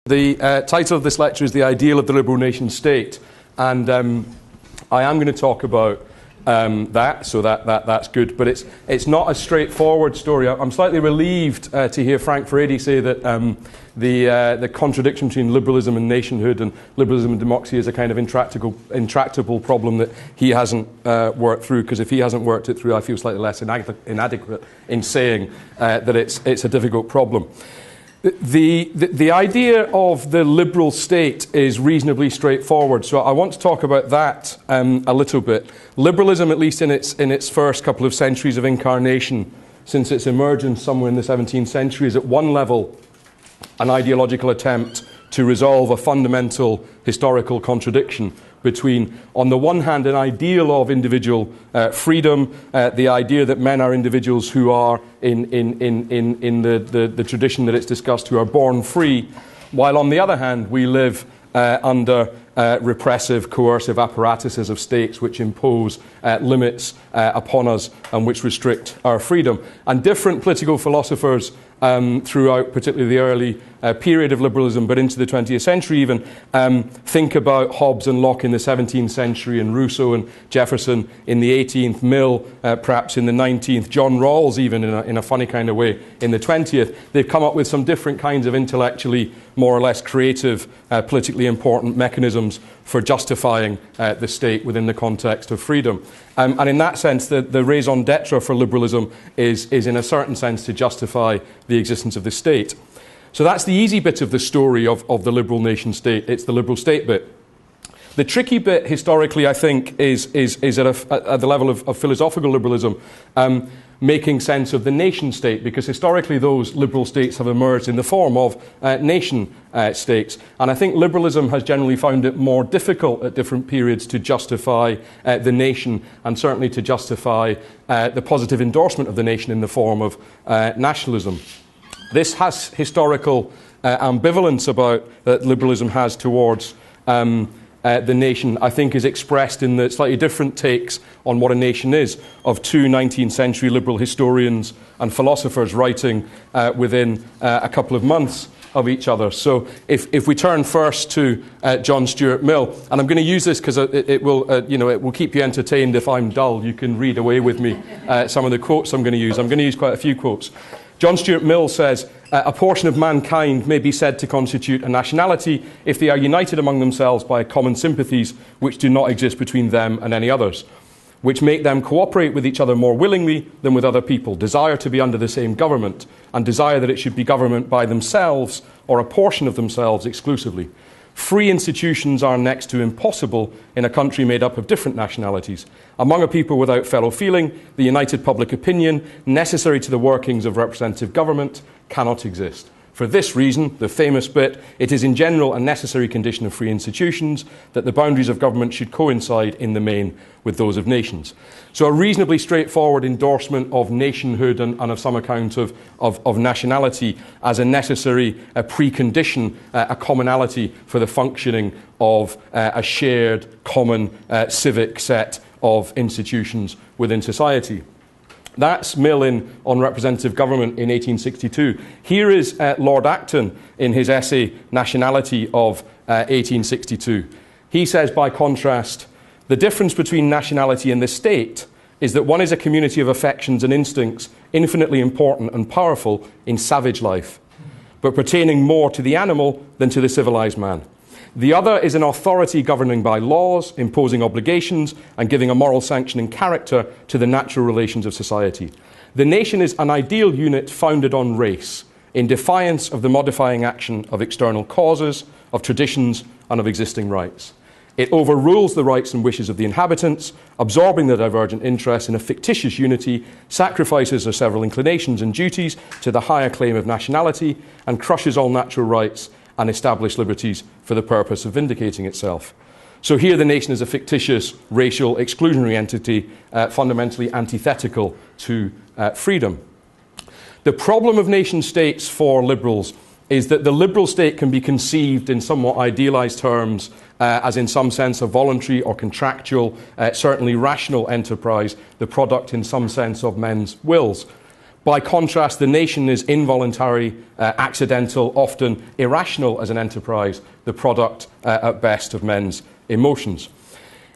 The title of this lecture is The Ideal of the Liberal Nation State, and I am going to talk about that's good, but it's not a straightforward story. I'm slightly relieved to hear Frank Furedi say that the contradiction between liberalism and nationhood and liberalism and democracy is a kind of intractable problem that he hasn't worked through, because if he hasn't worked it through, I feel slightly less inadequate in saying that it's a difficult problem. The idea of the liberal state is reasonably straightforward, so I want to talk about that a little bit. Liberalism, at least in its first couple of centuries of incarnation, since its emergence somewhere in the 17th century, is at one level an ideological attempt to resolve a fundamental historical contradiction between, on the one hand, an ideal of individual freedom, the idea that men are individuals who are, in the tradition that it's discussed, who are born free, while on the other hand, we live under repressive, coercive apparatuses of states which impose limits upon us and which restrict our freedom. And different political philosophers throughout particularly the early period of liberalism, but into the 20th century even, think about Hobbes and Locke in the 17th century, and Rousseau and Jefferson in the 18th, Mill perhaps in the 19th, John Rawls even in a funny kind of way in the 20th. They've come up with some different kinds of intellectually more or less creative, politically important mechanisms for justifying the state within the context of freedom. And in that sense, the raison d'etre for liberalism is in a certain sense to justify the existence of the state. So that's the easy bit of the story of the liberal nation state. It's the liberal state bit. The tricky bit historically, I think, is at the level of philosophical liberalism, making sense of the nation state, because historically those liberal states have emerged in the form of nation states. And I think liberalism has generally found it more difficult at different periods to justify the nation, and certainly to justify the positive endorsement of the nation in the form of nationalism. This has historical ambivalence about that liberalism has towards the nation, I think, is expressed in the slightly different takes on what a nation is of two 19th century liberal historians and philosophers writing within a couple of months of each other. So if we turn first to John Stuart Mill, and I'm going to use this because it will keep you entertained. If I'm dull, you can read away with me some of the quotes I'm going to use. I'm going to use quite a few quotes. John Stuart Mill says, a portion of mankind may be said to constitute a nationality if they are united among themselves by common sympathies which do not exist between them and any others, which make them cooperate with each other more willingly than with other people, desire to be under the same government, and desire that it should be government by themselves or a portion of themselves exclusively. Free institutions are next to impossible in a country made up of different nationalities. Among a people without fellow feeling, the united public opinion necessary to the workings of representative government cannot exist. For this reason, the famous bit, it is in general a necessary condition of free institutions that the boundaries of government should coincide in the main with those of nations. So a reasonably straightforward endorsement of nationhood and of some account of nationality as a necessary precondition, a commonality for the functioning of a shared common civic set of institutions within society. That's Mill on representative government in 1862. Here is Lord Acton in his essay Nationality of 1862. He says, by contrast, the difference between nationality and the state is that one is a community of affections and instincts infinitely important and powerful in savage life, but pertaining more to the animal than to the civilized man. The other is an authority governing by laws, imposing obligations, and giving a moral sanction and character to the natural relations of society. The nation is an ideal unit founded on race, in defiance of the modifying action of external causes, of traditions, and of existing rights. It overrules the rights and wishes of the inhabitants, absorbing the divergent interests in a fictitious unity, sacrifices their several inclinations and duties to the higher claim of nationality, and crushes all natural rights and established liberties for the purpose of vindicating itself. So here the nation is a fictitious, racial, exclusionary entity, fundamentally antithetical to freedom. The problem of nation states for liberals is that the liberal state can be conceived in somewhat idealized terms as in some sense a voluntary or contractual, certainly rational enterprise, the product in some sense of men's wills. By contrast, the nation is involuntary, accidental, often irrational as an enterprise, the product at best of men's emotions.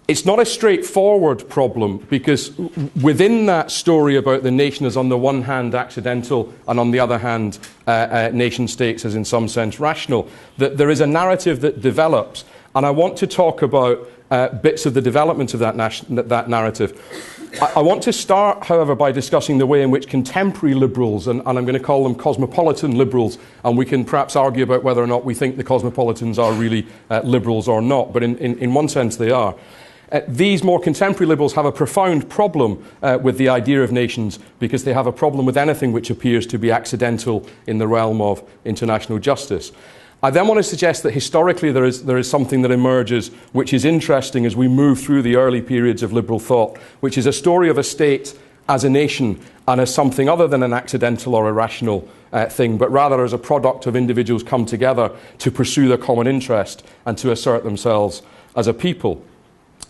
It's not a straightforward problem, because within that story about the nation as on the one hand accidental and on the other hand nation states as in some sense rational, that there is a narrative that develops, and I want to talk about bits of the development of that narrative. I want to start, however, by discussing the way in which contemporary liberals, and I'm going to call them cosmopolitan liberals, and we can perhaps argue about whether or not we think the cosmopolitans are really liberals or not, but in one sense they are. These more contemporary liberals have a profound problem with the idea of nations, because they have a problem with anything which appears to be accidental in the realm of international justice. I then want to suggest that historically there is something that emerges which is interesting as we move through the early periods of liberal thought, which is a story of a state as a nation and as something other than an accidental or irrational thing, but rather as a product of individuals come together to pursue their common interest and to assert themselves as a people.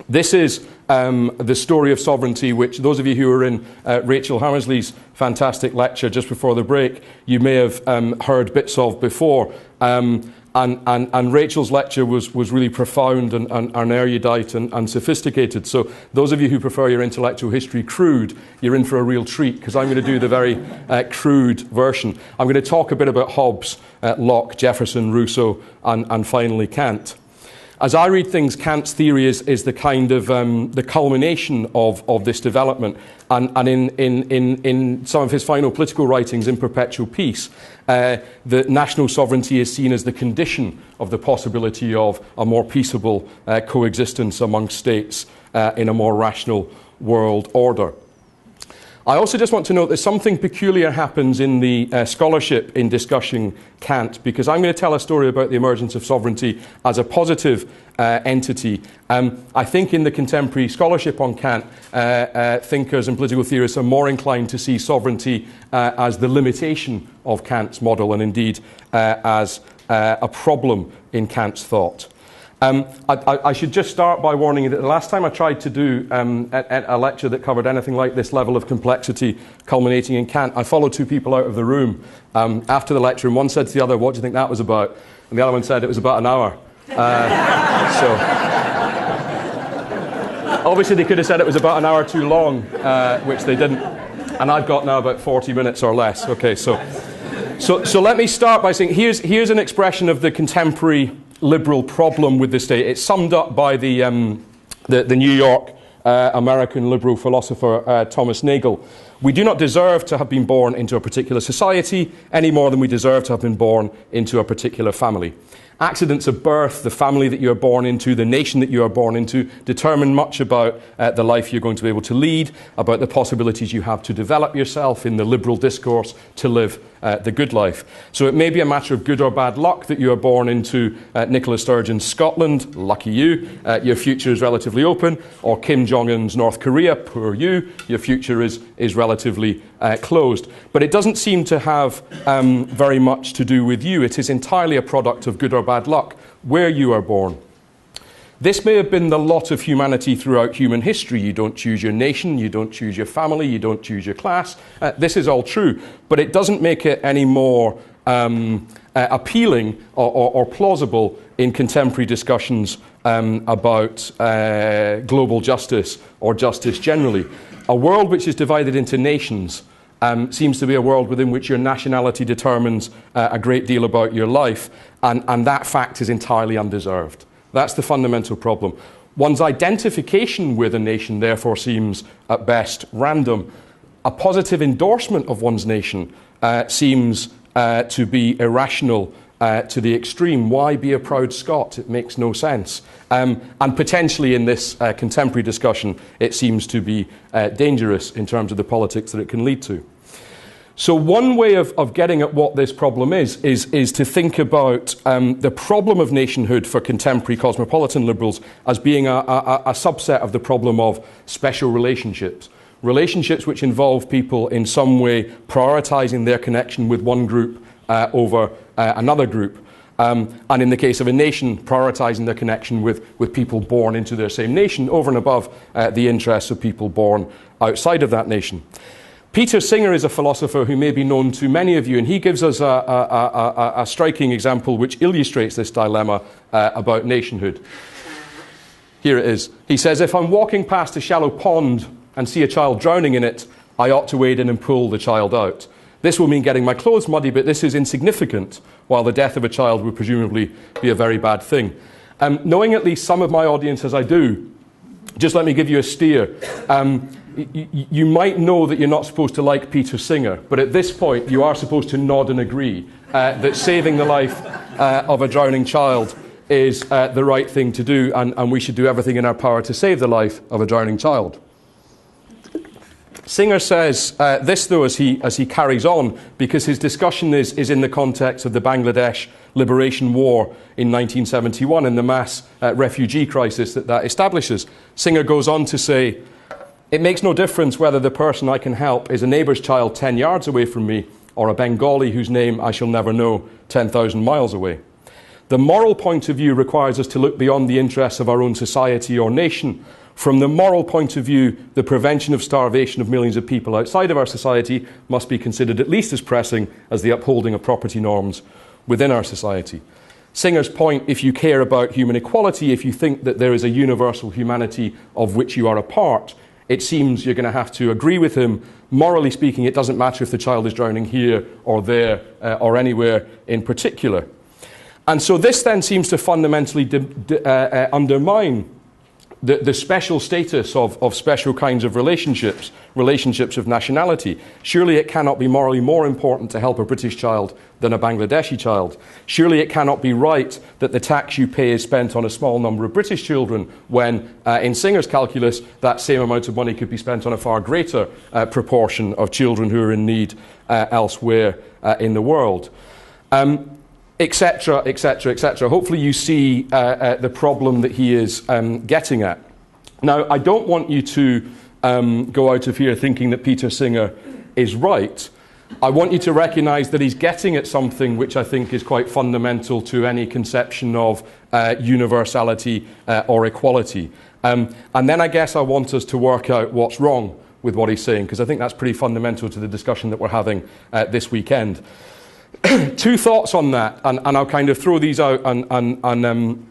This is the story of sovereignty, which those of you who were in Rachel Hammersley's fantastic lecture just before the break, you may have heard bits of before. And Rachel's lecture was really profound and erudite and sophisticated. So those of you who prefer your intellectual history crude, you're in for a real treat, because I'm going to do the very crude version. I'm going to talk a bit about Hobbes, Locke, Jefferson, Rousseau, and finally Kant. As I read things, Kant's theory is the kind of the culmination of this development, and in some of his final political writings, In Perpetual Peace, that national sovereignty is seen as the condition of the possibility of a more peaceable coexistence among states in a more rational world order. I also just want to note that something peculiar happens in the scholarship in discussing Kant, because I'm going to tell a story about the emergence of sovereignty as a positive entity. I think in the contemporary scholarship on Kant, thinkers and political theorists are more inclined to see sovereignty as the limitation of Kant's model, and indeed as a problem in Kant's thought. I should just start by warning you that the last time I tried to do a lecture that covered anything like this level of complexity culminating in Kant, I followed two people out of the room after the lecture, and one said to the other, "What do you think that was about?" And the other one said it was about an hour. So obviously they could have said it was about an hour too long, which they didn't. And I've got now about 40 minutes or less. Okay, so let me start by saying here's an expression of the contemporary liberal problem with the state. It's summed up by the New York American liberal philosopher Thomas Nagel. We do not deserve to have been born into a particular society any more than we deserve to have been born into a particular family. Accidents of birth, the family that you are born into, the nation that you are born into, determine much about the life you're going to be able to lead, about the possibilities you have to develop yourself in the liberal discourse to live the good life. So it may be a matter of good or bad luck that you are born into Nicola Sturgeon's Scotland, lucky you, your future is relatively open, or Kim Jong-un's North Korea, poor you, your future is relatively closed. But it doesn't seem to have very much to do with you. It is entirely a product of good or bad luck, where you are born. This may have been the lot of humanity throughout human history. You don't choose your nation, you don't choose your family, you don't choose your class. This is all true, but it doesn't make it any more appealing or plausible in contemporary discussions about global justice or justice generally. A world which is divided into nations seems to be a world within which your nationality determines a great deal about your life, and that fact is entirely undeserved. That's the fundamental problem. One's identification with a nation, therefore, seems at best random. A positive endorsement of one's nation seems to be irrational to the extreme. Why be a proud Scot? It makes no sense. And potentially in this contemporary discussion, it seems to be dangerous in terms of the politics that it can lead to. So one way of getting at what this problem is to think about the problem of nationhood for contemporary cosmopolitan liberals as being a subset of the problem of special relationships. Relationships which involve people in some way prioritizing their connection with one group over another group. And in the case of a nation, prioritizing their connection with people born into their same nation over and above the interests of people born outside of that nation. Peter Singer is a philosopher who may be known to many of you, and he gives us a striking example which illustrates this dilemma about nationhood. Here it is. He says, if I'm walking past a shallow pond and see a child drowning in it, I ought to wade in and pull the child out. This will mean getting my clothes muddy, but this is insignificant, while the death of a child would presumably be a very bad thing. Knowing at least some of my audience as I do, just let me give you a steer. You might know that you're not supposed to like Peter Singer, but at this point you are supposed to nod and agree that saving the life of a drowning child is the right thing to do, and we should do everything in our power to save the life of a drowning child. Singer says this, though, as he carries on, because his discussion is in the context of the Bangladesh Liberation War in 1971 and the mass refugee crisis that establishes. Singer goes on to say, it makes no difference whether the person I can help is a neighbour's child 10 yards away from me or a Bengali whose name I shall never know 10,000 miles away. The moral point of view requires us to look beyond the interests of our own society or nation. From the moral point of view, the prevention of starvation of millions of people outside of our society must be considered at least as pressing as the upholding of property norms within our society. Singer's point, if you care about human equality, if you think that there is a universal humanity of which you are a part, it seems you're going to have to agree with him. Morally speaking, it doesn't matter if the child is drowning here or there or anywhere in particular. And so this then seems to fundamentally undermine the special status of special kinds of relationships of nationality. Surely it cannot be morally more important to help a British child than a Bangladeshi child. Surely it cannot be right that the tax you pay is spent on a small number of British children when, in Singer's calculus, that same amount of money could be spent on a far greater proportion of children who are in need elsewhere in the world. Etc., etc., etc. Hopefully you see the problem that he is getting at. Now, I don't want you to go out of here thinking that Peter Singer is right. I want you to recognise that he's getting at something which I think is quite fundamental to any conception of universality or equality. And then I guess I want us to work out what's wrong with what he's saying, because I think that's pretty fundamental to the discussion that we're having this weekend. Two thoughts on that, and I'll kind of throw these out and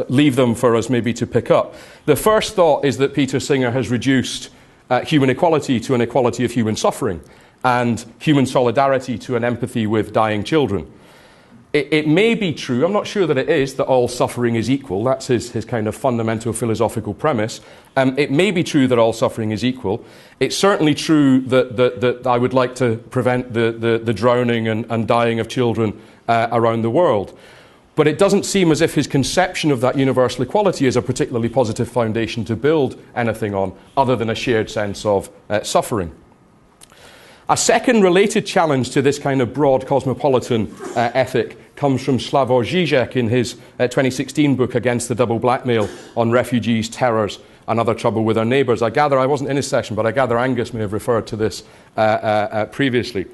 leave them for us maybe to pick up. The first thought is that Peter Singer has reduced human equality to an equality of human suffering and human solidarity to an empathy with dying children. It may be true, I'm not sure that it is, that all suffering is equal. That's his kind of fundamental philosophical premise. It may be true that all suffering is equal. It's certainly true that I would like to prevent the drowning and dying of children around the world. But it doesn't seem as if his conception of that universal equality is a particularly positive foundation to build anything on, other than a shared sense of suffering. A second related challenge to this kind of broad cosmopolitan ethic comes from Slavoj Žižek in his 2016 book Against the Double Blackmail on Refugees, Terrors and Other Trouble with Our Neighbours. I gather, I wasn't in his session, but I gather Angus may have referred to this previously.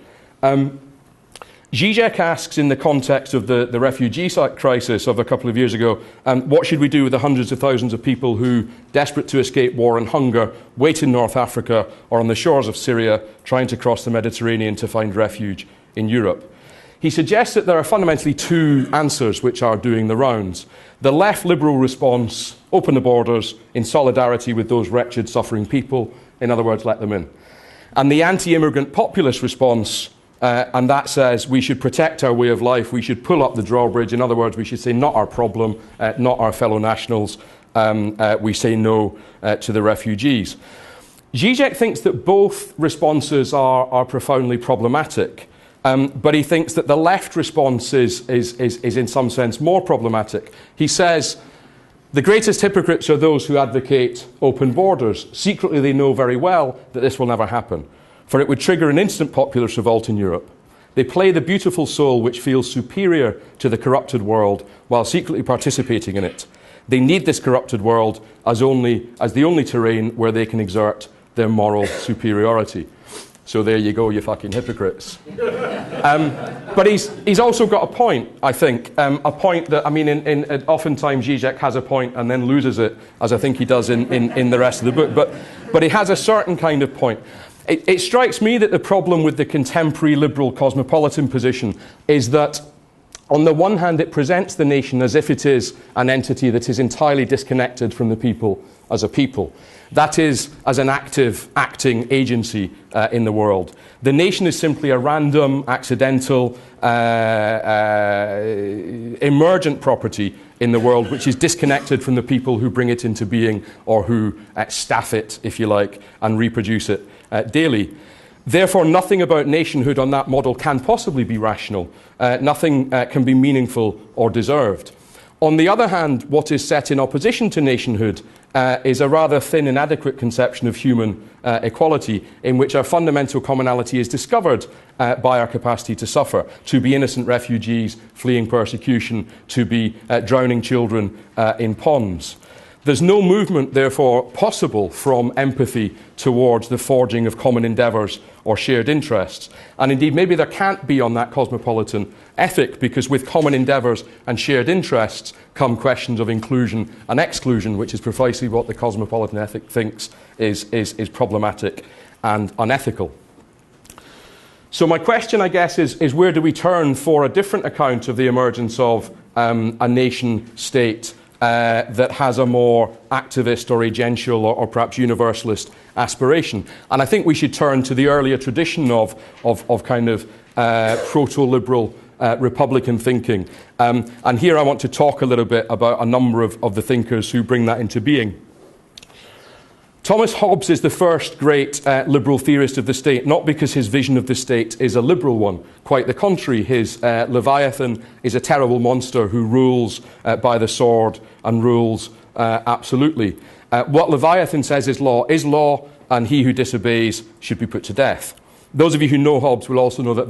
Žižek asks, in the context of the refugee crisis of a couple of years ago, what should we do with the hundreds of thousands of people who, desperate to escape war and hunger, wait in North Africa or on the shores of Syria, trying to cross the Mediterranean to find refuge in Europe? He suggests that there are fundamentally two answers which are doing the rounds. The left liberal response, open the borders in solidarity with those wretched, suffering people, in other words, let them in. And the anti-immigrant populist response, and that says we should protect our way of life, we should pull up the drawbridge. In other words, we should say not our problem, not our fellow nationals. We say no to the refugees. Žižek thinks that both responses are profoundly problematic, but he thinks that the left response is in some sense more problematic. He says, the greatest hypocrites are those who advocate open borders. Secretly, they know very well that this will never happen, for it would trigger an instant populist revolt in Europe. They play the beautiful soul which feels superior to the corrupted world while secretly participating in it. They need this corrupted world as the only terrain where they can exert their moral superiority. So there you go, you fucking hypocrites. But he's also got a point, I think. A point that, I mean, oftentimes Žižek has a point and then loses it, as I think he does in the rest of the book. But he has a certain kind of point. It strikes me that the problem with the contemporary liberal cosmopolitan position is that on the one hand, it presents the nation as if it is an entity that is entirely disconnected from the people as a people. That is, as an active, acting agency in the world. The nation is simply a random, accidental, emergent property in the world which is disconnected from the people who bring it into being or who staff it, if you like, and reproduce it daily. Therefore, nothing about nationhood on that model can possibly be rational. Nothing can be meaningful or deserved. On the other hand, what is set in opposition to nationhood is a rather thin, inadequate conception of human equality, in which our fundamental commonality is discovered by our capacity to suffer, to be innocent refugees fleeing persecution, to be drowning children in ponds. There's no movement, therefore, possible from empathy towards the forging of common endeavours or shared interests. And indeed, maybe there can't be on that cosmopolitan ethic, because with common endeavours and shared interests come questions of inclusion and exclusion, which is precisely what the cosmopolitan ethic thinks is problematic and unethical. So my question, I guess, is where do we turn for a different account of the emergence of a nation-state that has a more activist or agential or perhaps universalist aspiration? And I think we should turn to the earlier tradition of kind of proto-liberal Republican thinking. And here I want to talk a little bit about a number of the thinkers who bring that into being. Thomas Hobbes is the first great liberal theorist of the state, not because his vision of the state is a liberal one. Quite the contrary. His Leviathan is a terrible monster who rules by the sword and rules absolutely. What Leviathan says is law, and he who disobeys should be put to death. Those of you who know Hobbes will also know that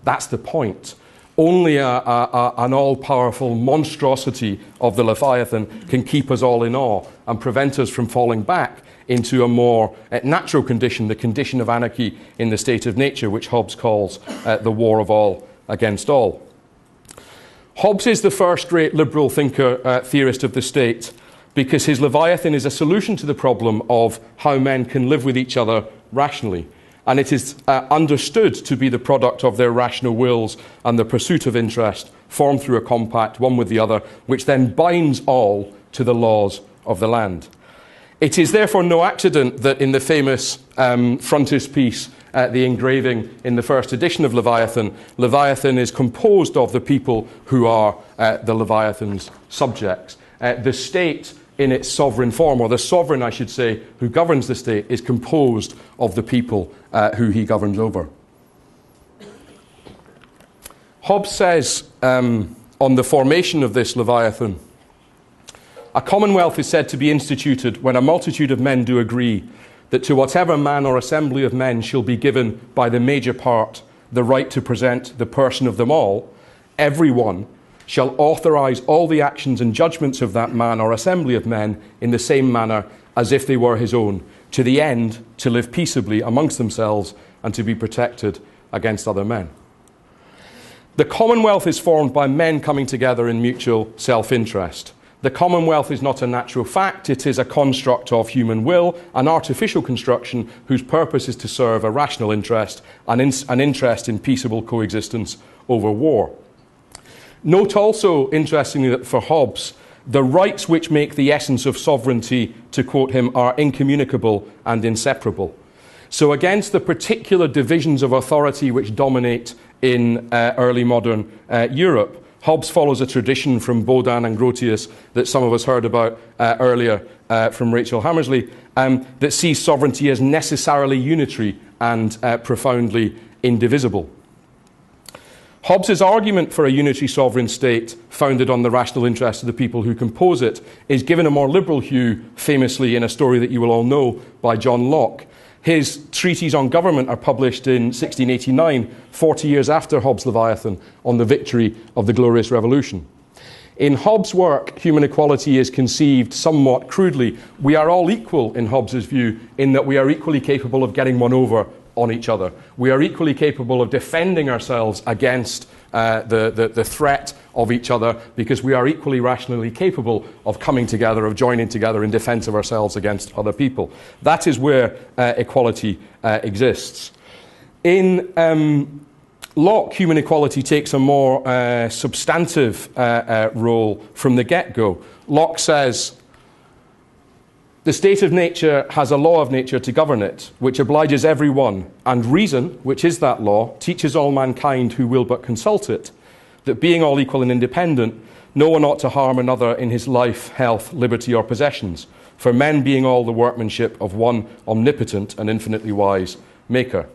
that's the point. Only an all-powerful monstrosity of the Leviathan can keep us all in awe and prevent us from falling back into a more natural condition, the condition of anarchy in the state of nature, which Hobbes calls the war of all against all. Hobbes is the first great liberal thinker, theorist of the state, because his Leviathan is a solution to the problem of how men can live with each other rationally. And it is understood to be the product of their rational wills and the pursuit of interest formed through a compact, one with the other, which then binds all to the laws of the land. It is therefore no accident that in the famous frontispiece, the engraving in the first edition of Leviathan, Leviathan is composed of the people who are the Leviathan's subjects. The state in its sovereign form, or the sovereign, I should say, who governs the state, is composed of the people who he governs over. Hobbes says on the formation of this Leviathan, a commonwealth is said to be instituted when a multitude of men do agree that to whatever man or assembly of men shall be given by the major part the right to present the person of them all, every one shall authorise all the actions and judgments of that man or assembly of men in the same manner as if they were his own, to the end to live peaceably amongst themselves and to be protected against other men. The commonwealth is formed by men coming together in mutual self-interest. The commonwealth is not a natural fact, it is a construct of human will, an artificial construction whose purpose is to serve a rational interest, an interest in peaceable coexistence over war. Note also, interestingly, that for Hobbes, the rights which make the essence of sovereignty, to quote him, are incommunicable and inseparable. So against the particular divisions of authority which dominate in early modern Europe, Hobbes follows a tradition from Baudin and Grotius that some of us heard about earlier from Rachel Hammersley, that sees sovereignty as necessarily unitary and profoundly indivisible. Hobbes's argument for a unitary sovereign state founded on the rational interests of the people who compose it is given a more liberal hue, famously in a story that you will all know, by John Locke. His treatises on government are published in 1689, 40 years after Hobbes' Leviathan, on the victory of the Glorious Revolution. In Hobbes' work, human equality is conceived somewhat crudely. We are all equal, in Hobbes' view, in that we are equally capable of getting one over on each other. We are equally capable of defending ourselves against the threat of each other, because we are equally rationally capable of coming together, of joining together in defence of ourselves against other people. That is where equality exists. In Locke, human equality takes a more substantive role from the get-go. Locke says, the state of nature has a law of nature to govern it, which obliges every one, and reason, which is that law, teaches all mankind who will but consult it, that being all equal and independent, no one ought to harm another in his life, health, liberty, or possessions, for men being all the workmanship of one omnipotent and infinitely wise Maker.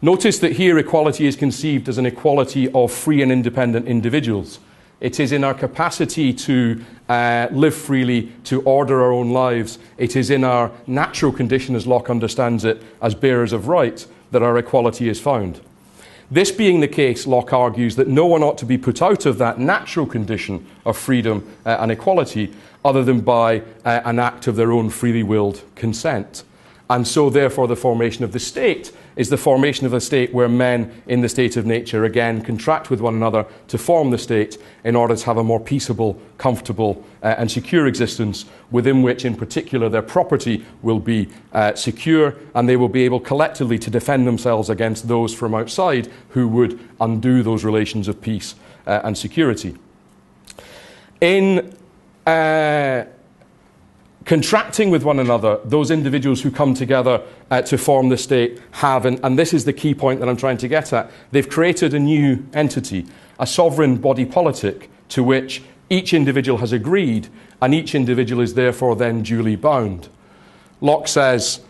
Notice that here equality is conceived as an equality of free and independent individuals. It is in our capacity to live freely, to order our own lives. It is in our natural condition, as Locke understands it, as bearers of right, that our equality is found. This being the case, Locke argues that no one ought to be put out of that natural condition of freedom and equality other than by an act of their own freely willed consent. And so, therefore, the formation of the state is the formation of a state where men in the state of nature again contract with one another to form the state in order to have a more peaceable, comfortable and secure existence, within which in particular their property will be secure, and they will be able collectively to defend themselves against those from outside who would undo those relations of peace and security. In contracting with one another, those individuals who come together to form the state have, and this is the key point that I'm trying to get at, they've created a new entity, a sovereign body politic, to which each individual has agreed, and each individual is therefore then duly bound. Locke says,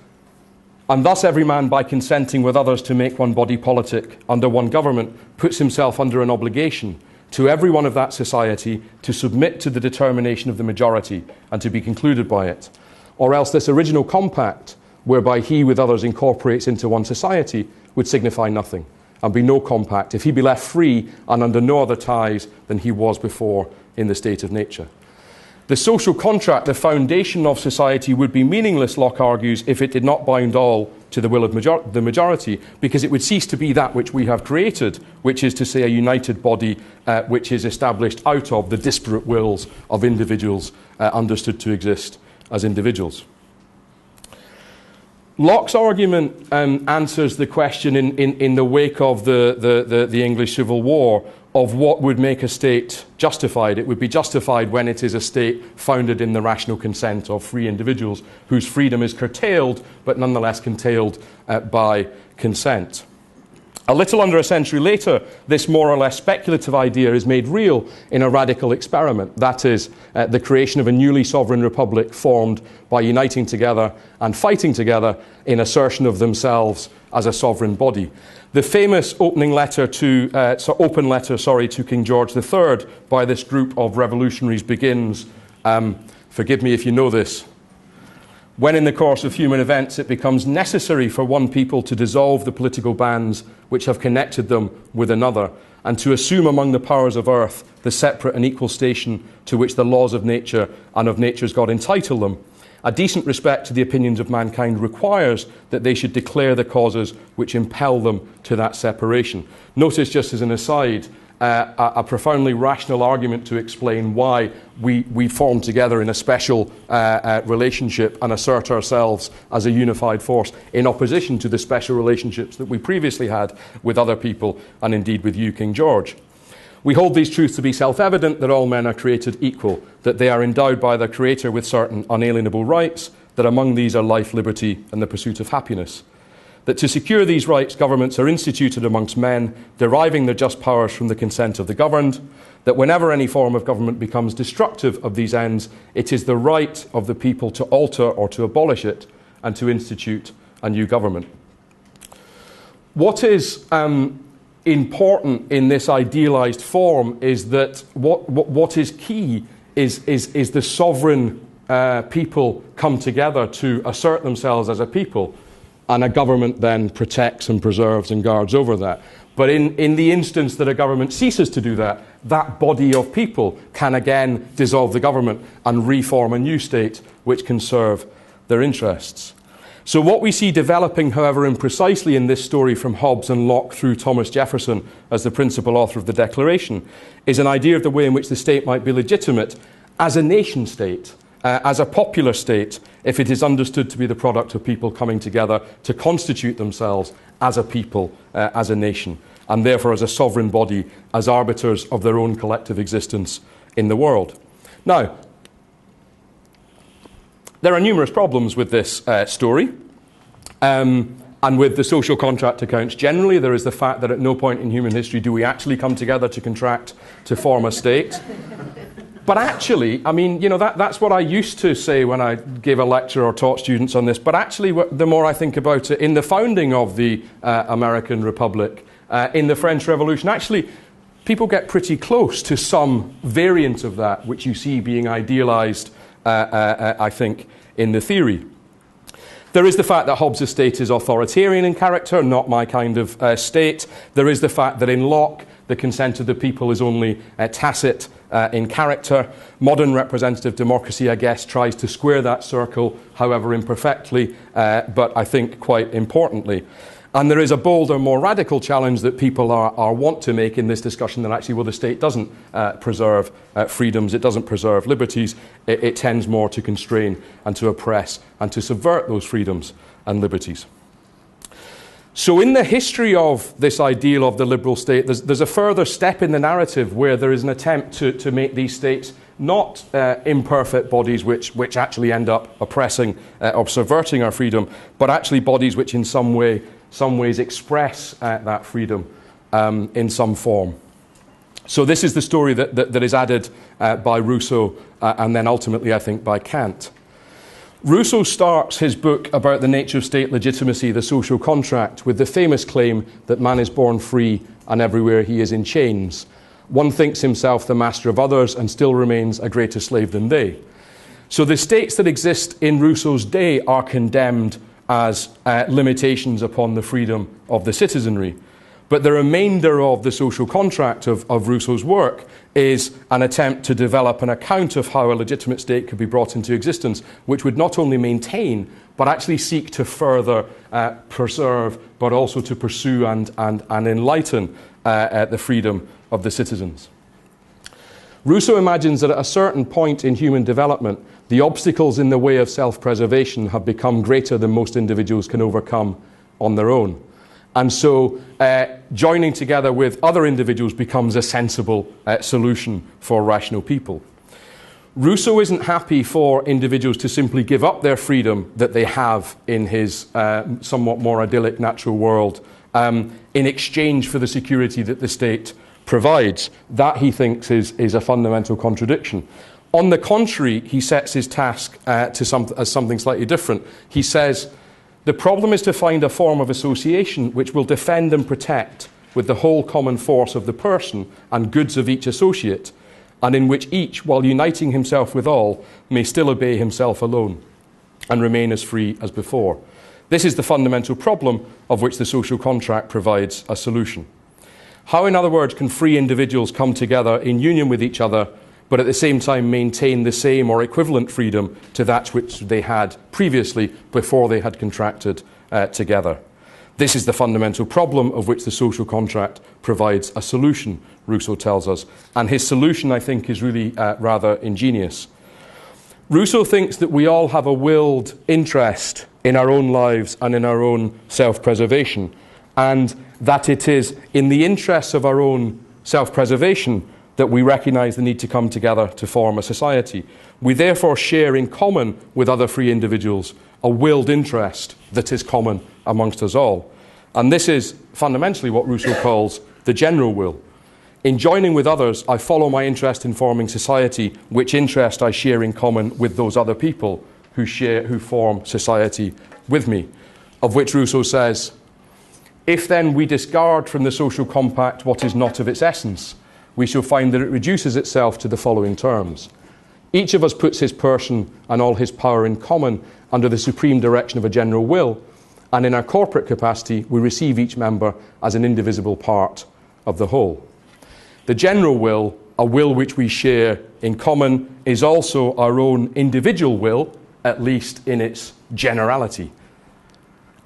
and thus every man, by consenting with others to make one body politic under one government, puts himself under an obligation to every one of that society to submit to the determination of the majority and to be concluded by it. Or else this original compact, whereby he with others incorporates into one society, would signify nothing and be no compact if he be left free and under no other ties than he was before in the state of nature. The social contract, the foundation of society, would be meaningless, Locke argues, if it did not bind all to the will of the majority, because it would cease to be that which we have created, which is to say a united body which is established out of the disparate wills of individuals understood to exist as individuals. Locke's argument answers the question in the wake of the English Civil War of what would make a state justified. It would be justified when it is a state founded in the rational consent of free individuals whose freedom is curtailed but nonetheless curtailed by consent. A little under a century later, this more or less speculative idea is made real in a radical experiment. That is, the creation of a newly sovereign republic formed by uniting together and fighting together in assertion of themselves as a sovereign body. The famous open letter to King George III by this group of revolutionaries begins, forgive me if you know this, when in the course of human events it becomes necessary for one people to dissolve the political bands which have connected them with another, and to assume among the powers of earth the separate and equal station to which the laws of nature and of nature's God entitle them, a decent respect to the opinions of mankind requires that they should declare the causes which impel them to that separation. Notice, just as an aside, a profoundly rational argument to explain why we form together in a special relationship and assert ourselves as a unified force in opposition to the special relationships that we previously had with other people and indeed with you, King George. We hold these truths to be self-evident, that all men are created equal, that they are endowed by their Creator with certain unalienable rights, that among these are life, liberty, and the pursuit of happiness. That to secure these rights, governments are instituted amongst men, deriving their just powers from the consent of the governed, that whenever any form of government becomes destructive of these ends, it is the right of the people to alter or to abolish it and to institute a new government. What is important in this idealized form is that what is key is the sovereign people come together to assert themselves as a people, and a government then protects and preserves and guards over that. But in the instance that a government ceases to do that, that body of people can again dissolve the government and reform a new state which can serve their interests. So what we see developing, however, imprecisely in this story from Hobbes and Locke through Thomas Jefferson as the principal author of the Declaration, is an idea of the way in which the state might be legitimate as a nation state, as a popular state, if it is understood to be the product of people coming together to constitute themselves as a people, as a nation, and therefore as a sovereign body, as arbiters of their own collective existence in the world. Now, there are numerous problems with this story, and with the social contract accounts generally. There is the fact that at no point in human history do we actually come together to contract to form a state. But actually, I mean, you know, that's what I used to say when I gave a lecture or taught students on this. But actually, the more I think about it, in the founding of the American Republic, in the French Revolution, actually, people get pretty close to some variant of that, which you see being idealized, I think, in the theory. There is the fact that Hobbes' state is authoritarian in character, not my kind of state. There is the fact that in Locke, the consent of the people is only tacit in character. Modern representative democracy, I guess, tries to square that circle, however imperfectly, but I think quite importantly. And there is a bolder, more radical challenge that people are want to make in this discussion that actually, well, the state doesn't preserve freedoms, it doesn't preserve liberties, it tends more to constrain and to oppress and to subvert those freedoms and liberties. So in the history of this ideal of the liberal state, there's a further step in the narrative where there is an attempt to make these states not imperfect bodies which actually end up oppressing or subverting our freedom, but actually bodies which in some ways express that freedom in some form. So this is the story that is added by Rousseau and then ultimately, I think, by Kant. Rousseau starts his book about the nature of state legitimacy, the social contract, with the famous claim that man is born free and everywhere he is in chains. One thinks himself the master of others and still remains a greater slave than they. So the states that exist in Rousseau's day are condemned as limitations upon the freedom of the citizenry. But the remainder of the social contract of Rousseau's work is an attempt to develop an account of how a legitimate state could be brought into existence, which would not only maintain, but actually seek to further preserve, but also to pursue and enlighten the freedom of the citizens. Rousseau imagines that at a certain point in human development, the obstacles in the way of self-preservation have become greater than most individuals can overcome on their own. And so joining together with other individuals becomes a sensible solution for rational people. Rousseau isn't happy for individuals to simply give up their freedom that they have in his somewhat more idyllic natural world in exchange for the security that the state provides. That, he thinks, is a fundamental contradiction. On the contrary, he sets his task as something slightly different. He says, the problem is to find a form of association which will defend and protect with the whole common force of the person and goods of each associate, and in which each, while uniting himself with all, may still obey himself alone and remain as free as before. This is the fundamental problem of which the social contract provides a solution. How, in other words, can free individuals come together in union with each other, but at the same time maintain the same or equivalent freedom to that which they had previously before they had contracted together? This is the fundamental problem of which the social contract provides a solution, Rousseau tells us. And his solution, I think, is really rather ingenious. Rousseau thinks that we all have a willed interest in our own lives and in our own self-preservation, and that it is in the interests of our own self-preservation that we recognise the need to come together to form a society. We therefore share in common with other free individuals a willed interest that is common amongst us all. And this is fundamentally what Rousseau calls the general will. In joining with others, I follow my interest in forming society, which interest I share in common with those other people who form society with me, of which Rousseau says, if then we discard from the social compact what is not of its essence, we shall find that it reduces itself to the following terms. Each of us puts his person and all his power in common under the supreme direction of a general will, and in our corporate capacity, we receive each member as an indivisible part of the whole. The general will, a will which we share in common, is also our own individual will, at least in its generality.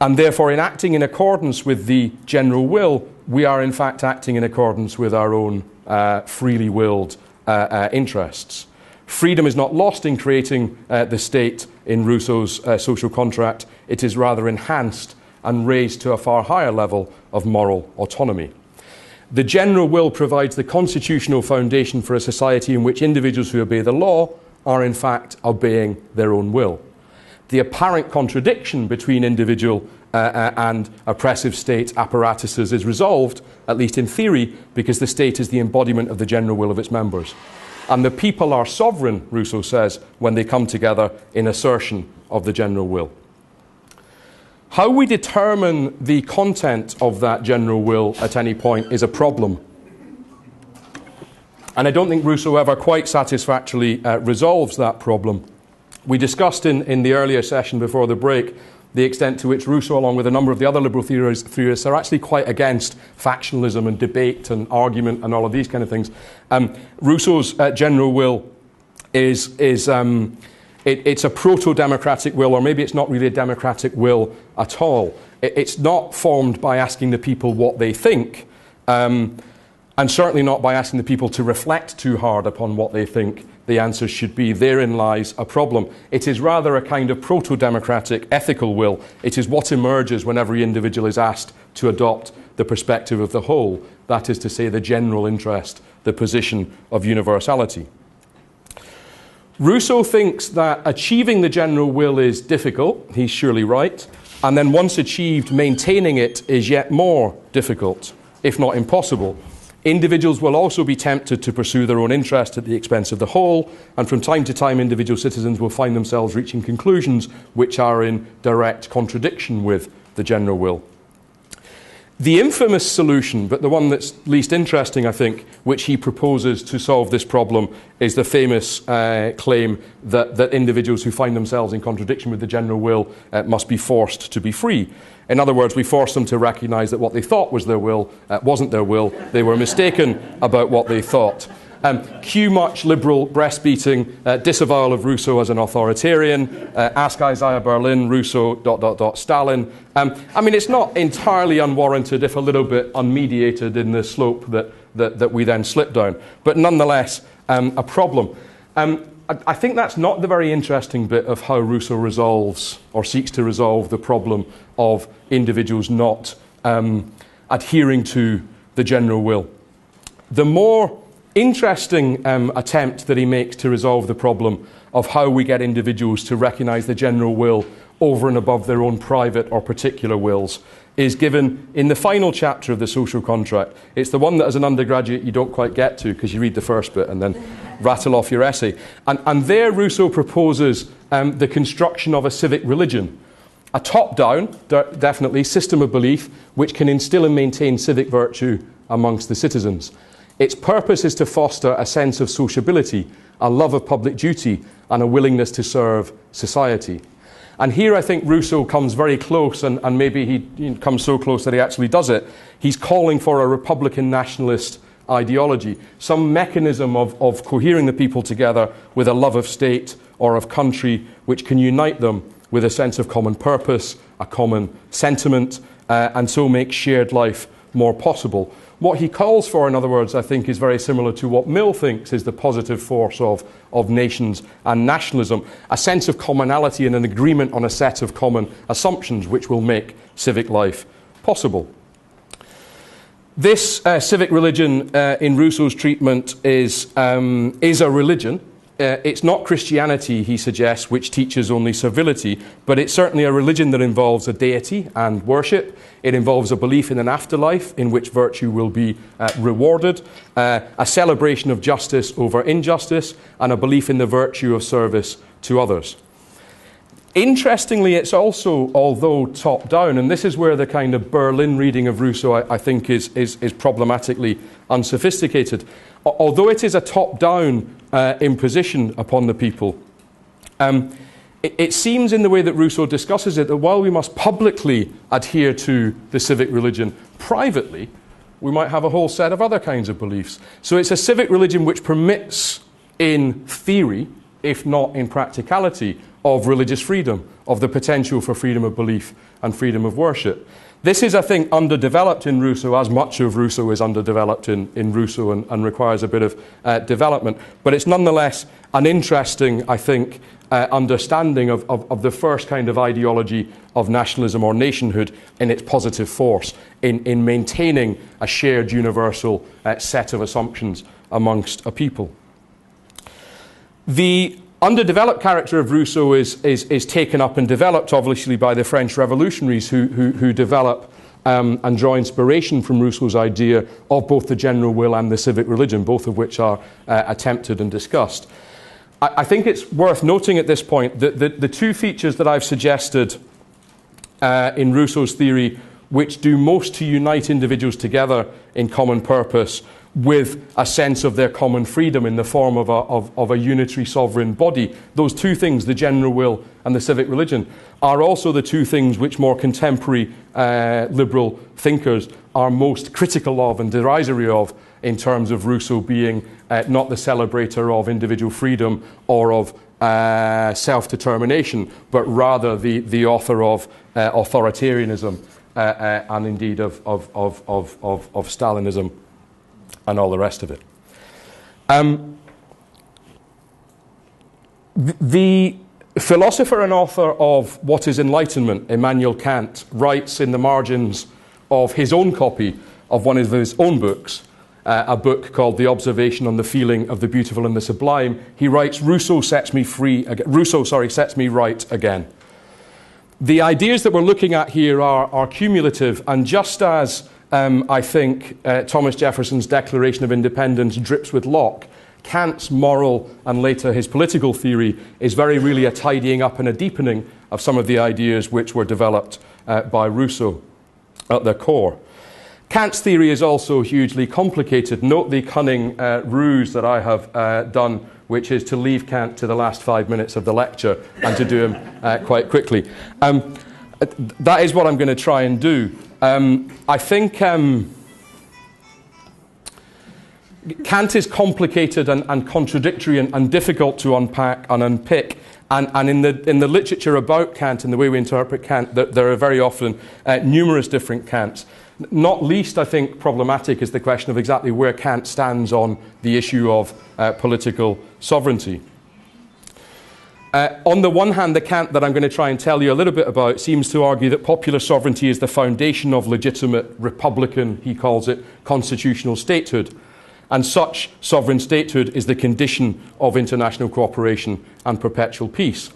And therefore, in acting in accordance with the general will, we are in fact acting in accordance with our own freely willed interests. Freedom is not lost in creating the state in Rousseau's social contract. It is rather enhanced and raised to a far higher level of moral autonomy. The general will provides the constitutional foundation for a society in which individuals who obey the law are in fact obeying their own will. The apparent contradiction between individual and oppressive state apparatuses is resolved, at least in theory, because the state is the embodiment of the general will of its members. And the people are sovereign, Rousseau says, when they come together in assertion of the general will. How we determine the content of that general will at any point is a problem. And I don't think Rousseau ever quite satisfactorily resolves that problem. We discussed in the earlier session before the break the extent to which Rousseau, along with a number of the other liberal theorists, are actually quite against factionalism and debate and argument and all of these kind of things. Rousseau's general will it's a proto-democratic will, or maybe it's not really a democratic will at all. It's not formed by asking the people what they think, and certainly not by asking the people to reflect too hard upon what they think the answers should be. Therein lies a problem. It is rather a kind of proto-democratic ethical will. It is what emerges when every individual is asked to adopt the perspective of the whole, that is to say, the general interest, the position of universality. Rousseau thinks that achieving the general will is difficult, he's surely right, and then once achieved, maintaining it is yet more difficult, if not impossible. Individuals will also be tempted to pursue their own interest at the expense of the whole, and from time to time individual citizens will find themselves reaching conclusions which are in direct contradiction with the general will. The infamous solution, but the one that's least interesting, I think, which he proposes to solve this problem, is the famous claim that individuals who find themselves in contradiction with the general will must be forced to be free. In other words, we force them to recognise that what they thought was their will wasn't their will. They were mistaken about what they thought. Cue much liberal breastbeating, disavowal of Rousseau as an authoritarian, ask Isaiah Berlin, Rousseau, ... Stalin. I mean, it's not entirely unwarranted, if a little bit unmediated in the slope that we then slip down, but nonetheless a problem. I think that's not the very interesting bit of how Rousseau resolves or seeks to resolve the problem of individuals not adhering to the general will. The more interesting attempt that he makes to resolve the problem of how we get individuals to recognise the general will over and above their own private or particular wills is given in the final chapter of the social contract. It's the one that as an undergraduate you don't quite get to because you read the first bit and then rattle off your essay. And there Rousseau proposes the construction of a civic religion, a top-down, definitely, system of belief which can instil and maintain civic virtue amongst the citizens. Its purpose is to foster a sense of sociability, a love of public duty, and a willingness to serve society. And here I think Rousseau comes very close, and maybe he comes so close that he actually does it. He's calling for a Republican nationalist ideology, some mechanism of cohering the people together with a love of state or of country which can unite them with a sense of common purpose, a common sentiment, and so make shared life more possible. What he calls for, in other words, I think is very similar to what Mill thinks is the positive force of nations and nationalism, a sense of commonality and an agreement on a set of common assumptions which will make civic life possible. This civic religion in Rousseau's treatment is a religion. It's not Christianity, he suggests, which teaches only servility, but it's certainly a religion that involves a deity and worship. It involves a belief in an afterlife in which virtue will be rewarded, a celebration of justice over injustice, and a belief in the virtue of service to others. Interestingly, it's also, although top-down, and this is where the kind of Berlin reading of Rousseau, I think, is problematically unsophisticated. Although it is a top-down imposition upon the people, it seems in the way that Rousseau discusses it that while we must publicly adhere to the civic religion, privately we might have a whole set of other kinds of beliefs. So it's a civic religion which permits in theory, if not in practicality, of religious freedom, of the potential for freedom of belief and freedom of worship. This is, I think, underdeveloped in Rousseau, as much of Rousseau is underdeveloped in Rousseau and requires a bit of development. But it's nonetheless an interesting, I think, understanding of the first kind of ideology of nationalism or nationhood in its positive force, in maintaining a shared universal set of assumptions amongst a people. The underdeveloped character of Rousseau is taken up and developed, obviously, by the French revolutionaries who develop and draw inspiration from Rousseau's idea of both the general will and the civic religion, both of which are attempted and discussed. I think it's worth noting at this point that the two features that I've suggested in Rousseau's theory, which do most to unite individuals together in common purpose with a sense of their common freedom in the form of a unitary sovereign body, those two things, the general will and the civic religion, are also the two things which more contemporary liberal thinkers are most critical of and derisory of, in terms of Rousseau being not the celebrator of individual freedom or of self-determination, but rather the author of authoritarianism and indeed of Stalinism and all the rest of it. The philosopher and author of What is Enlightenment, Immanuel Kant, writes in the margins of his own copy of one of his own books, a book called The Observation on the Feeling of the Beautiful and the Sublime. He writes, Rousseau sets me right again. The ideas that we're looking at here are cumulative, and just as I think Thomas Jefferson's Declaration of Independence drips with Locke, Kant's moral and later his political theory is very really a tidying up and a deepening of some of the ideas which were developed by Rousseau at their core. Kant's theory is also hugely complicated. Note the cunning ruse that I have done, which is to leave Kant to the last 5 minutes of the lecture and to do him quite quickly. That is what I'm going to try and do. I think Kant is complicated and contradictory and difficult to unpack and unpick. And in the literature about Kant and the way we interpret Kant, there are very often numerous different Kants. Not least, I think, problematic is the question of exactly where Kant stands on the issue of political sovereignty. On the one hand, the Kant that I'm going to try and tell you a little bit about seems to argue that popular sovereignty is the foundation of legitimate republican, he calls it, constitutional statehood. And such sovereign statehood is the condition of international cooperation and perpetual peace.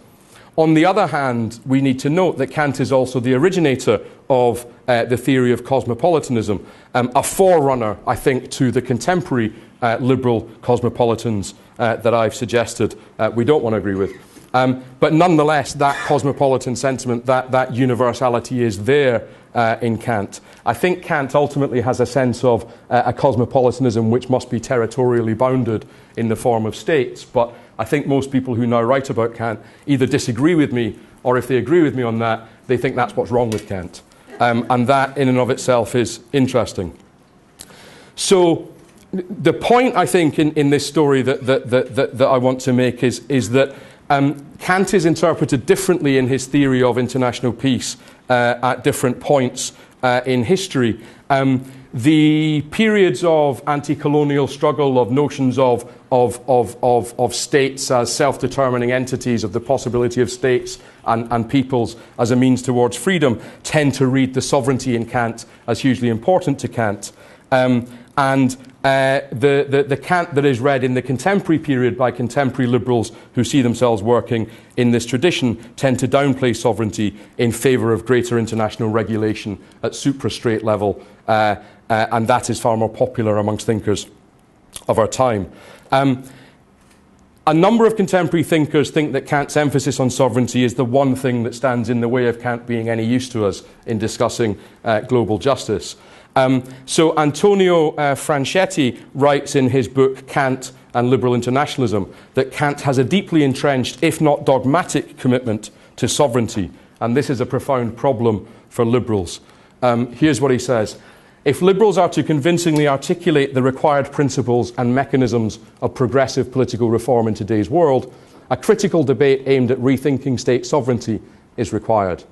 On the other hand, we need to note that Kant is also the originator of the theory of cosmopolitanism, a forerunner, I think, to the contemporary liberal cosmopolitans that I've suggested we don't want to agree with. But nonetheless, that cosmopolitan sentiment, that universality is there in Kant. I think Kant ultimately has a sense of a cosmopolitanism which must be territorially bounded in the form of states, but I think most people who now write about Kant either disagree with me, or if they agree with me on that, they think that's what's wrong with Kant. And that in and of itself is interesting. So the point, I think, in this story that I want to make is that Kant is interpreted differently in his theory of international peace at different points in history. The periods of anti-colonial struggle, of notions of states as self-determining entities, of the possibility of states and peoples as a means towards freedom, tend to read the sovereignty in Kant as hugely important to Kant. And the Kant that is read in the contemporary period by contemporary liberals who see themselves working in this tradition tend to downplay sovereignty in favour of greater international regulation at suprastate level, and that is far more popular amongst thinkers of our time. A number of contemporary thinkers think that Kant's emphasis on sovereignty is the one thing that stands in the way of Kant being any use to us in discussing global justice. So Antonio Franchetti writes in his book Kant and Liberal Internationalism that Kant has a deeply entrenched, if not dogmatic, commitment to sovereignty, and this is a profound problem for liberals. Here's what he says. If liberals are to convincingly articulate the required principles and mechanisms of progressive political reform in today's world, a critical debate aimed at rethinking state sovereignty is required.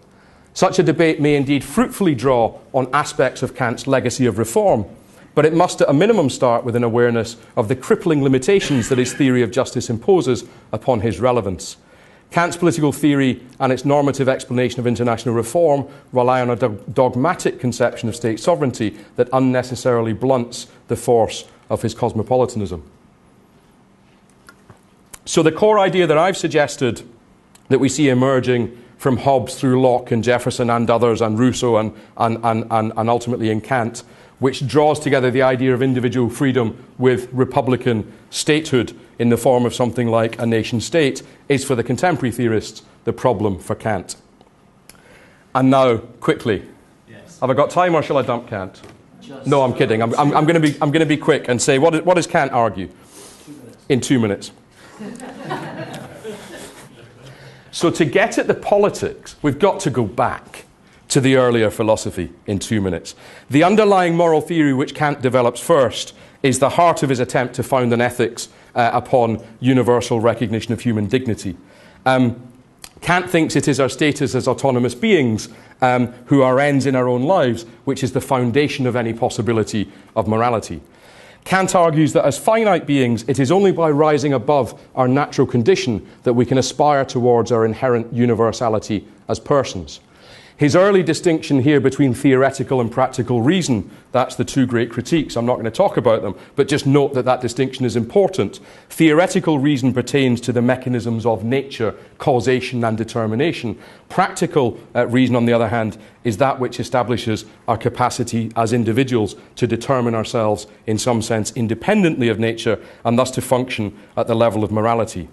Such a debate may indeed fruitfully draw on aspects of Kant's legacy of reform, but it must at a minimum start with an awareness of the crippling limitations that his theory of justice imposes upon his relevance. Kant's political theory and its normative explanation of international reform rely on a dogmatic conception of state sovereignty that unnecessarily blunts the force of his cosmopolitanism. So the core idea that I've suggested that we see emerging from Hobbes through Locke and Jefferson and others and Rousseau and ultimately in Kant, which draws together the idea of individual freedom with republican statehood in the form of something like a nation-state, is for the contemporary theorists the problem for Kant. And now, quickly, yes. Have I got time or shall I dump Kant? No, I'm kidding. I'm going to be quick and say, what does Kant argue? 2 minutes. In 2 minutes. So to get at the politics, we've got to go back to the earlier philosophy in 2 minutes. The underlying moral theory which Kant develops first is the heart of his attempt to found an ethics upon universal recognition of human dignity. Kant thinks it is our status as autonomous beings who are ends in our own lives, which is the foundation of any possibility of morality. Kant argues that as finite beings, it is only by rising above our natural condition that we can aspire towards our inherent universality as persons. His early distinction here between theoretical and practical reason, that's the two great critiques. I'm not going to talk about them, but just note that that distinction is important. Theoretical reason pertains to the mechanisms of nature, causation and determination. Practical reason, on the other hand, is that which establishes our capacity as individuals to determine ourselves in some sense independently of nature and thus to function at the level of morality.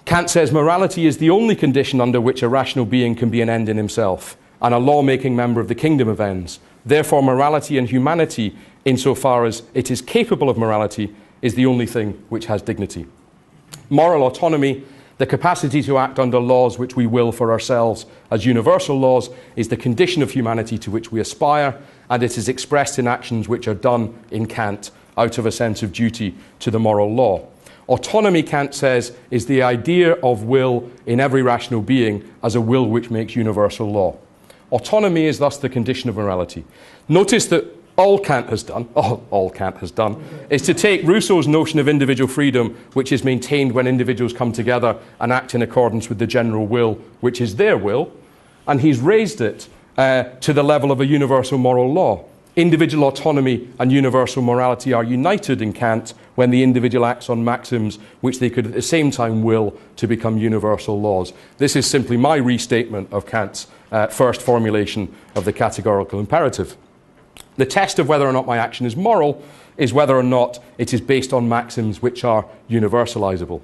Kant says morality is the only condition under which a rational being can be an end in himself and a law-making member of the kingdom of ends. Therefore, morality and humanity, insofar as it is capable of morality, is the only thing which has dignity. Moral autonomy, the capacity to act under laws which we will for ourselves as universal laws, is the condition of humanity to which we aspire, and it is expressed in actions which are done in Kant out of a sense of duty to the moral law. Autonomy, Kant says, is the idea of will in every rational being as a will which makes universal law. Autonomy is thus the condition of morality. Notice that all Kant has done is to take Rousseau's notion of individual freedom, which is maintained when individuals come together and act in accordance with the general will, which is their will, and he's raised it to the level of a universal moral law. Individual autonomy and universal morality are united in Kant when the individual acts on maxims which they could at the same time will to become universal laws. This is simply my restatement of Kant's first formulation of the categorical imperative. The test of whether or not my action is moral is whether or not it is based on maxims which are universalizable.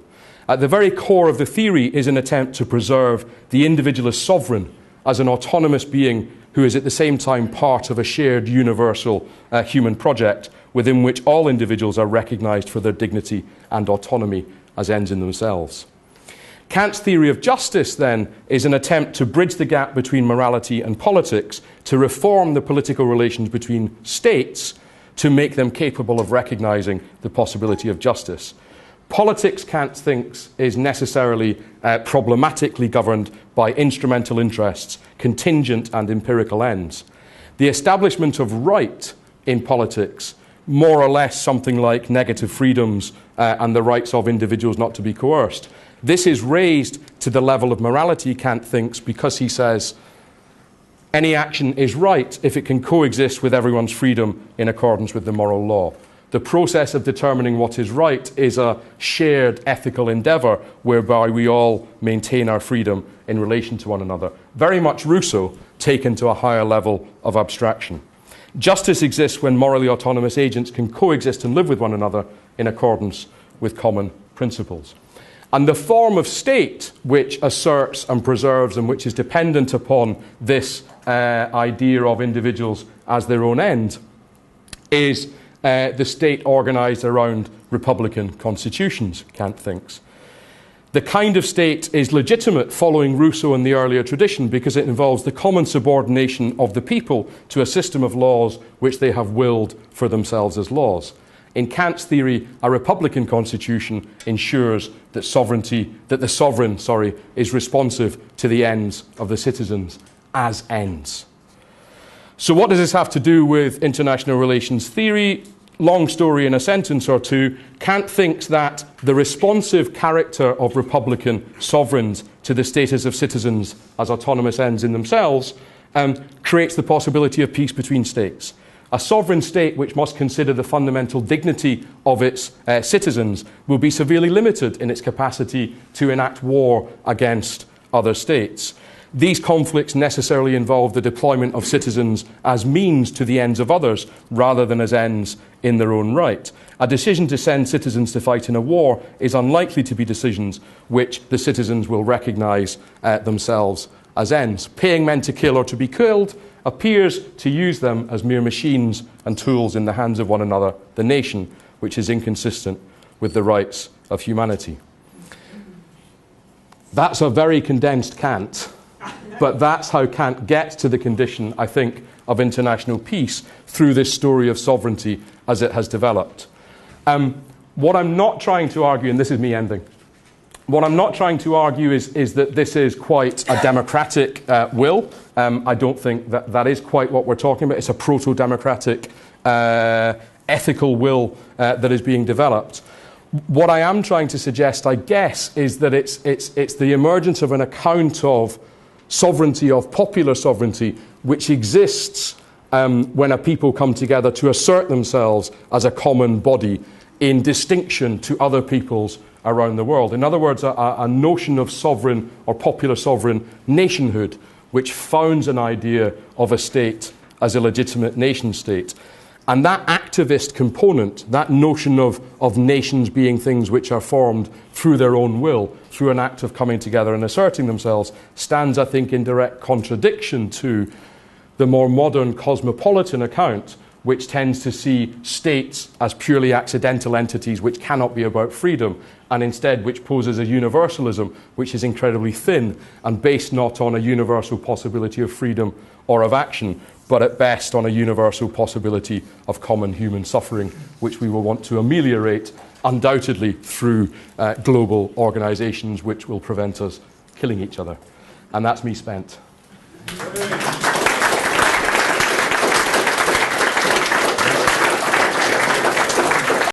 At the very core of the theory is an attempt to preserve the individual as sovereign, as an autonomous being who is at the same time part of a shared universal human project within which all individuals are recognized for their dignity and autonomy as ends in themselves. Kant's theory of justice, then, is an attempt to bridge the gap between morality and politics, to reform the political relations between states to make them capable of recognizing the possibility of justice. Politics, Kant thinks, is necessarily problematically governed by instrumental interests, contingent and empirical ends. The establishment of right in politics, more or less something like negative freedoms and the rights of individuals not to be coerced, this is raised to the level of morality, Kant thinks, because he says any action is right if it can coexist with everyone's freedom in accordance with the moral law. The process of determining what is right is a shared ethical endeavour whereby we all maintain our freedom in relation to one another. Very much Rousseau taken to a higher level of abstraction. Justice exists when morally autonomous agents can coexist and live with one another in accordance with common principles. And the form of state which asserts and preserves and which is dependent upon this idea of individuals as their own end is the state organised around republican constitutions, Kant thinks. The kind of state is legitimate following Rousseau and the earlier tradition because it involves the common subordination of the people to a system of laws which they have willed for themselves as laws. In Kant's theory, a republican constitution ensures that the sovereign, is responsive to the ends of the citizens as ends. So what does this have to do with international relations theory? Long story in a sentence or two. Kant thinks that the responsive character of republican sovereigns to the status of citizens as autonomous ends in themselves creates the possibility of peace between states. A sovereign state which must consider the fundamental dignity of its citizens will be severely limited in its capacity to enact war against other states. These conflicts necessarily involve the deployment of citizens as means to the ends of others rather than as ends in their own right. A decision to send citizens to fight in a war is unlikely to be decisions which the citizens will recognise themselves as ends. Paying men to kill or to be killed appears to use them as mere machines and tools in the hands of one another, the nation, which is inconsistent with the rights of humanity. That's a very condensed Kant, but that's how Kant gets to the condition, I think, of international peace through this story of sovereignty as it has developed. What I'm not trying to argue, and this is me ending, what I'm not trying to argue is that this is quite a democratic will. I don't think that is quite what we're talking about. It's a proto-democratic ethical will that is being developed. What I am trying to suggest, I guess, is that it's the emergence of an account of sovereignty, of popular sovereignty, which exists when a people come together to assert themselves as a common body in distinction to other peoples around the world. In other words, a notion of sovereign or popular sovereign nationhood, which founds an idea of a state as a legitimate nation state. And that activist component, that notion of nations being things which are formed through their own will, through an act of coming together and asserting themselves, stands, I think, in direct contradiction to the more modern cosmopolitan account, which tends to see states as purely accidental entities which cannot be about freedom, and instead which poses a universalism which is incredibly thin and based not on a universal possibility of freedom or of action, but at best on a universal possibility of common human suffering, which we will want to ameliorate, undoubtedly through global organisations which will prevent us killing each other. And that's me spent.